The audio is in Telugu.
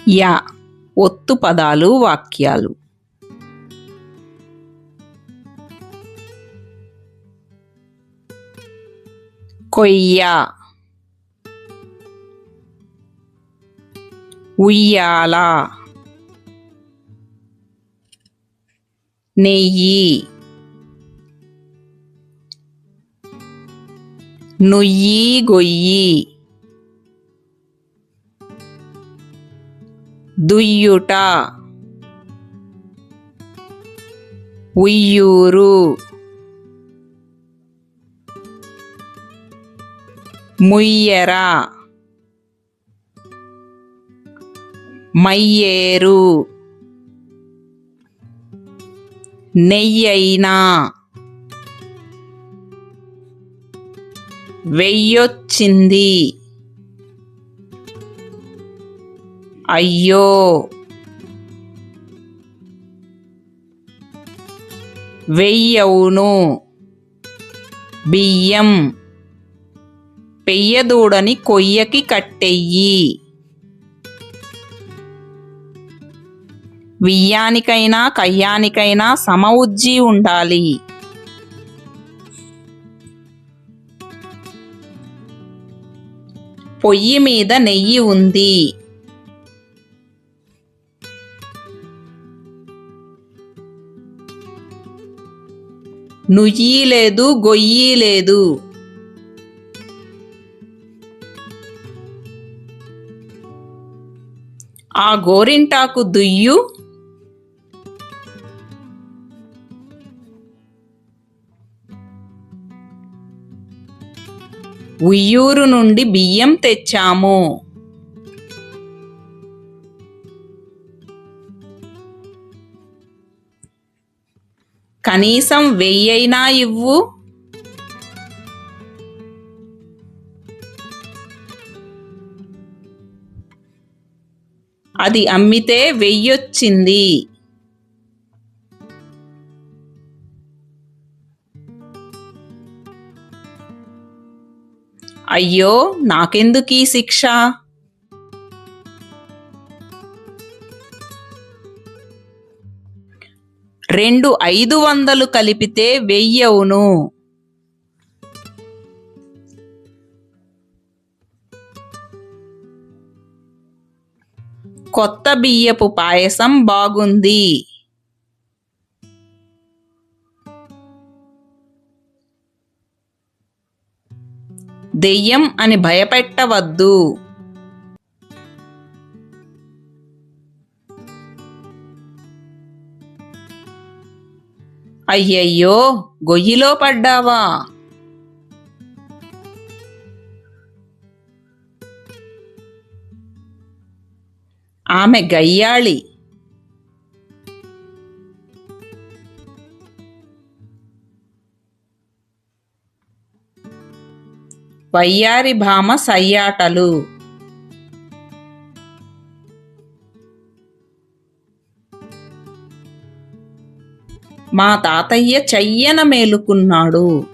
యా ఒత్తు పదాలు వాక్యాలు. కొయ్య, ఉయ్యాల, నెయ్యి, నుయ్యి గొయ్యి, దుయ్యుట, ఉయ్యూరు, ముయ్యర, మయ్యేరు, నెయ్యైనా, వెయ్యొచ్చింది, అయ్యో, వెయ్యవును, బియ్యం, పెయ్యదూడని కొయ్యకి కట్టెయ్యి. వియ్యానికైనా కయ్యానికైనా సమఉజ్జీ ఉండాలి. పొయ్యి మీద నెయ్యి ఉంది. నుయ్యి లేదు గొయ్యి లేదు. ఆ గోరింటాకు దుయ్యు. ఉయ్యూరు నుండి బియ్యం తెచ్చాము. కనీసం వెయ్యైనా ఇవ్వు. అది అమ్మితే వెయ్యొచ్చింది. అయ్యో నాకెందుకీ శిక్ష. రెండు 500 కలిపితే వెయ్యవును. కొత్త బియ్యపు పాయసం బాగుంది. దెయ్యం అని భయపెట్టవద్దు. అయ్యయ్యో గొయ్యిలో పడ్డావా. ఆమె గయ్యాళి. వయ్యారి భామ సయ్యాటలు. మా తాతయ్య చెయ్యన మేలుకున్నాడు.